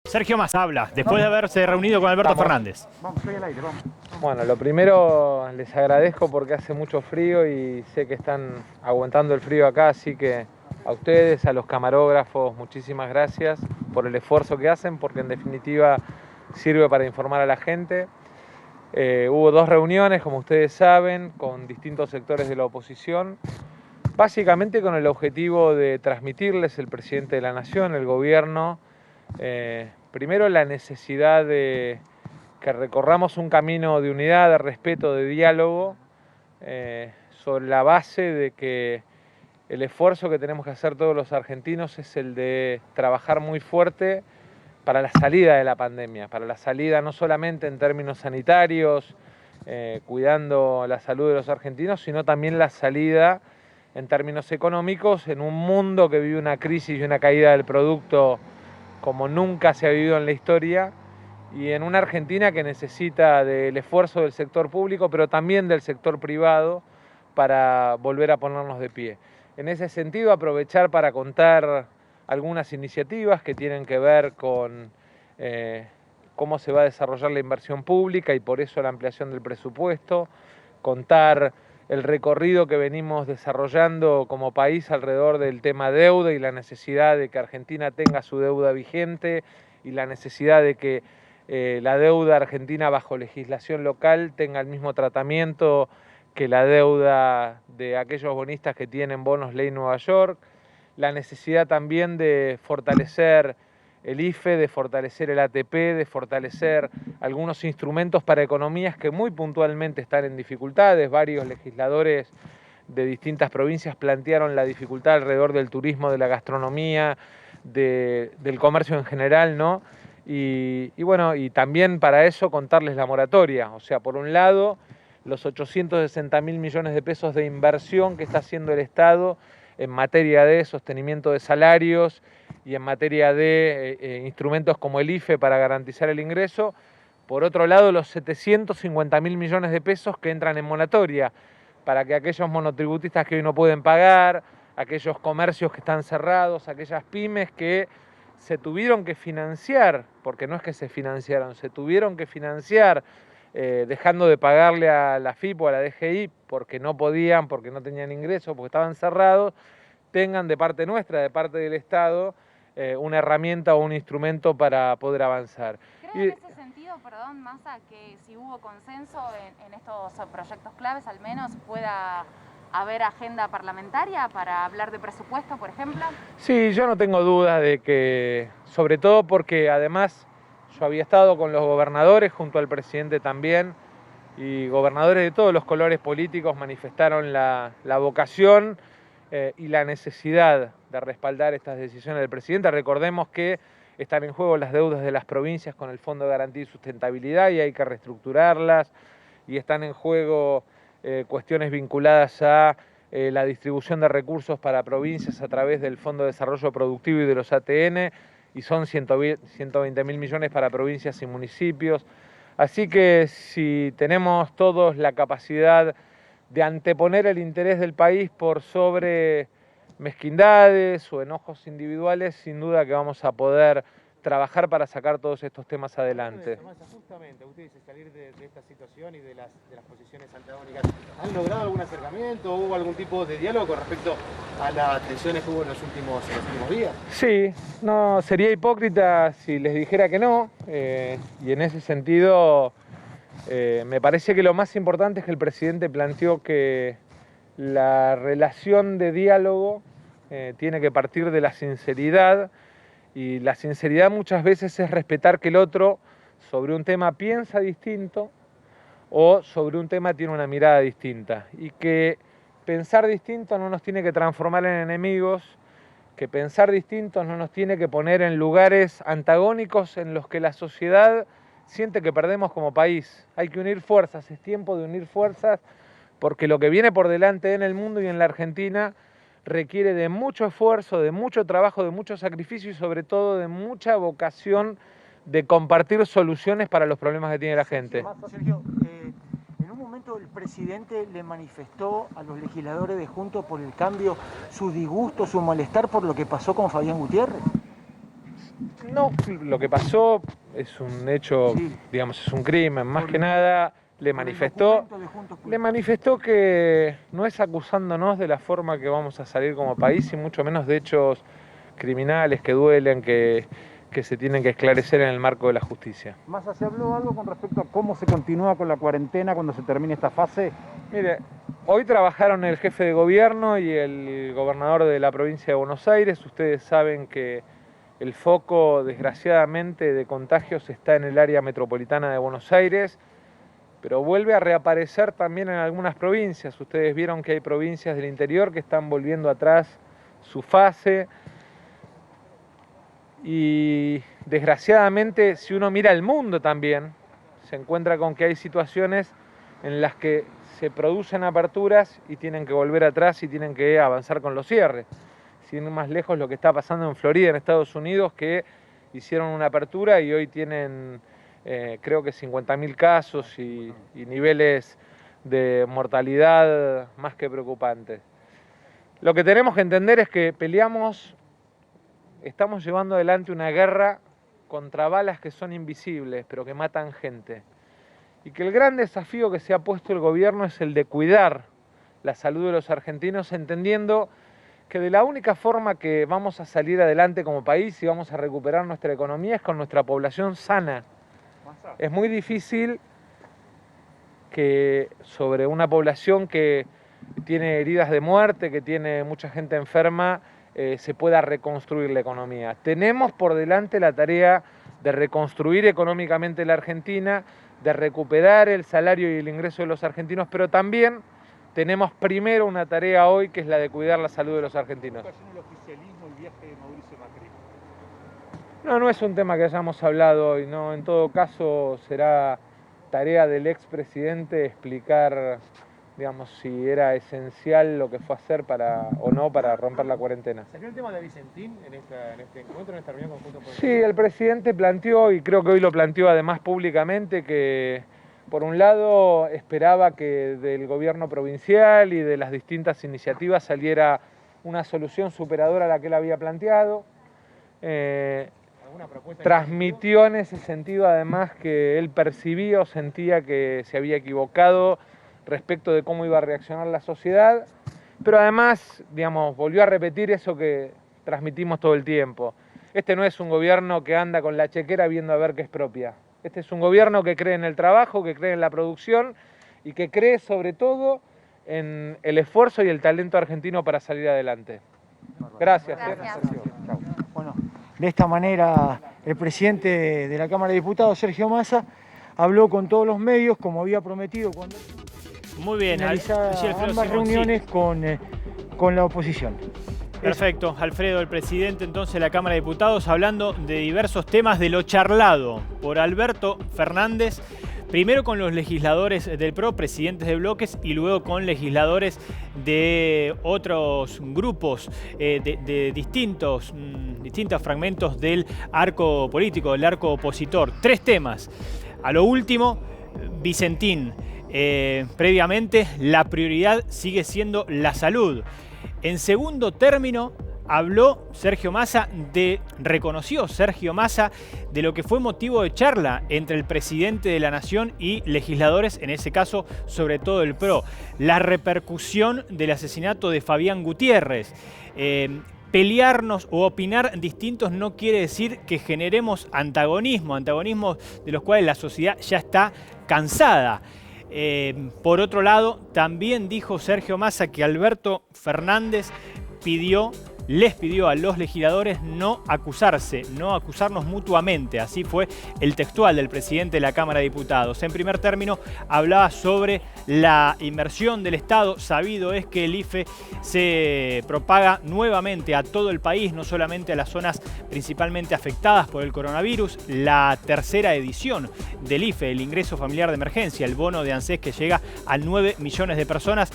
Sergio Massa habla, después de haberse reunido con Alberto Fernández. Vamos, estoy al aire, vamos. Bueno, lo primero les agradezco porque hace mucho frío y sé que están aguantando el frío acá, así que a ustedes, a los camarógrafos, muchísimas gracias por el esfuerzo que hacen, porque en definitiva sirve para informar a la gente. Hubo 2 reuniones, como ustedes saben, con distintos sectores de la oposición, básicamente con el objetivo de transmitirles el presidente de la Nación, el gobierno, primero la necesidad de que recorramos un camino de unidad, de respeto, de diálogo, sobre la base de que el esfuerzo que tenemos que hacer todos los argentinos es el de trabajar muy fuerte para la salida de la pandemia, para la salida no solamente en términos sanitarios, cuidando la salud de los argentinos, sino también la salida en términos económicos en un mundo que vive una crisis y una caída del producto como nunca se ha vivido en la historia, y en una Argentina que necesita del esfuerzo del sector público, pero también del sector privado para volver a ponernos de pie. En ese sentido, aprovechar para contar algunas iniciativas que tienen que ver con cómo se va a desarrollar la inversión pública y por eso la ampliación del presupuesto, contar el recorrido que venimos desarrollando como país alrededor del tema deuda y la necesidad de que Argentina tenga su deuda vigente y la necesidad de que la deuda argentina bajo legislación local tenga el mismo tratamiento que la deuda de aquellos bonistas que tienen bonos ley Nueva York, la necesidad también de fortalecer el IFE, de fortalecer el ATP, de fortalecer algunos instrumentos para economías que muy puntualmente están en dificultades. Varios legisladores de distintas provincias plantearon la dificultad alrededor del turismo, de la gastronomía, del comercio en general, ¿no? Y bueno, y también para eso contarles la moratoria. O sea, por un lado, los 860.000 millones de pesos de inversión que está haciendo el Estado en materia de sostenimiento de salarios y en materia de instrumentos como el IFE para garantizar el ingreso. Por otro lado, los 750.000 millones de pesos que entran en moratoria para que aquellos monotributistas que hoy no pueden pagar, aquellos comercios que están cerrados, aquellas pymes que se tuvieron que financiar, porque no es que se financiaron, se tuvieron que financiar dejando de pagarle a la FIP o a la DGI porque no podían, porque no tenían ingresos, porque estaban cerrados, tengan de parte nuestra, de parte del Estado, una herramienta o un instrumento para poder avanzar. ¿Cree en ese sentido, perdón, Massa, que si hubo consenso en estos proyectos claves, al menos pueda haber agenda parlamentaria para hablar de presupuesto, por ejemplo? Sí, yo no tengo duda de que, sobre todo porque además yo había estado con los gobernadores, junto al presidente también, y gobernadores de todos los colores políticos manifestaron la vocación y la necesidad de respaldar estas decisiones del presidente. Recordemos que están en juego las deudas de las provincias con el Fondo de Garantía y Sustentabilidad y hay que reestructurarlas, y están en juego cuestiones vinculadas a la distribución de recursos para provincias a través del Fondo de Desarrollo Productivo y de los ATN, y son 120.000 millones para provincias y municipios. Así que si tenemos todos la capacidad de anteponer el interés del país por sobre mezquindades o enojos individuales, sin duda que vamos a poder trabajar para sacar todos estos temas adelante. Justamente, ustedes salir de esta situación y de las posiciones antagónicas, ¿han logrado algún acercamiento? ¿Hubo algún tipo de diálogo con respecto a las tensiones que hubo en los últimos días? Sí, no, sería hipócrita si les dijera que no, y en ese sentido me parece que lo más importante es que el presidente planteó que la relación de diálogo tiene que partir de la sinceridad, y la sinceridad muchas veces es respetar que el otro sobre un tema piensa distinto o sobre un tema tiene una mirada distinta, y que pensar distinto no nos tiene que transformar en enemigos, que pensar distinto no nos tiene que poner en lugares antagónicos en los que la sociedad siente que perdemos como país. Hay que unir fuerzas, es tiempo de unir fuerzas, porque lo que viene por delante en el mundo y en la Argentina requiere de mucho esfuerzo, de mucho trabajo, de mucho sacrificio y sobre todo de mucha vocación de compartir soluciones para los problemas que tiene la gente. Sergio, en un momento el presidente le manifestó a los legisladores de Juntos por el Cambio su disgusto, su malestar por lo que pasó con Fabián Gutiérrez. No, lo que pasó es un hecho, digamos, es un crimen. Más que nada le manifestó que no es acusándonos de la forma que vamos a salir como país y mucho menos de hechos criminales que duelen, que se tienen que esclarecer en el marco de la justicia. Massa, ¿se habló algo con respecto a cómo se continúa con la cuarentena cuando se termine esta fase? Mire, hoy trabajaron el jefe de gobierno y el gobernador de la provincia de Buenos Aires. Ustedes saben que el foco, desgraciadamente, de contagios está en el área metropolitana de Buenos Aires, pero vuelve a reaparecer también en algunas provincias. Ustedes vieron que hay provincias del interior que están volviendo atrás su fase. Y desgraciadamente, si uno mira el mundo también, se encuentra con que hay situaciones en las que se producen aperturas y tienen que volver atrás y tienen que avanzar con los cierres. Sin ir más lejos, lo que está pasando en Florida, en Estados Unidos, que hicieron una apertura y hoy tienen creo que 50.000 casos y niveles de mortalidad más que preocupantes. Lo que tenemos que entender es que estamos llevando adelante una guerra contra balas que son invisibles, pero que matan gente. Y que el gran desafío que se ha puesto el gobierno es el de cuidar la salud de los argentinos, entendiendo que de la única forma que vamos a salir adelante como país y vamos a recuperar nuestra economía es con nuestra población sana. Es muy difícil que sobre una población que tiene heridas de muerte, que tiene mucha gente enferma, se pueda reconstruir la economía. Tenemos por delante la tarea de reconstruir económicamente la Argentina, de recuperar el salario y el ingreso de los argentinos, pero también tenemos primero una tarea hoy que es la de cuidar la salud de los argentinos. ¿Qué ocasiona el oficialismo el viaje de Mauricio Macri? No es un tema que hayamos hablado hoy, no. En todo caso será tarea del expresidente explicar, digamos, si era esencial lo que fue a hacer o no para romper la cuarentena. ¿Salió el tema de Vicentín en este encuentro, en esta reunión conjunta? Sí, el presidente planteó, y creo que hoy lo planteó además públicamente, que por un lado esperaba que del gobierno provincial y de las distintas iniciativas saliera una solución superadora a la que él había planteado. Transmitió en ese sentido además que él percibía o sentía que se había equivocado respecto de cómo iba a reaccionar la sociedad, pero además, digamos, volvió a repetir eso que transmitimos todo el tiempo. Este no es un gobierno que anda con la chequera viendo a ver qué es propia. Este es un gobierno que cree en el trabajo, que cree en la producción y que cree sobre todo en el esfuerzo y el talento argentino para salir adelante. Gracias. Chau. Bueno, de esta manera el presidente de la Cámara de Diputados, Sergio Massa, habló con todos los medios como había prometido cuando Muy bien, finalizadas allí Alfredo ambas Simón, reuniones sí. con la oposición. Perfecto, Alfredo, el presidente entonces de la Cámara de Diputados, hablando de diversos temas de lo charlado por Alberto Fernández, primero con los legisladores del PRO, presidentes de bloques, y luego con legisladores de otros grupos, de distintos fragmentos del arco político, del arco opositor. 3 temas. A lo último, Vicentín. Previamente, la prioridad sigue siendo la salud. En segundo término, reconoció Sergio Massa de lo que fue motivo de charla entre el presidente de la Nación y legisladores, en ese caso, sobre todo el PRO, la repercusión del asesinato de Fabián Gutiérrez. Pelearnos o opinar distintos no quiere decir que generemos antagonismos de los cuales la sociedad ya está cansada. Por otro lado, también dijo Sergio Massa que Alberto Fernández les pidió a los legisladores no acusarnos mutuamente. Así fue el textual del presidente de la Cámara de Diputados. En primer término, hablaba sobre la inversión del Estado. Sabido es que el IFE se propaga nuevamente a todo el país, no solamente a las zonas principalmente afectadas por el coronavirus. La tercera edición del IFE, el ingreso familiar de emergencia, el bono de ANSES, que llega a 9 millones de personas,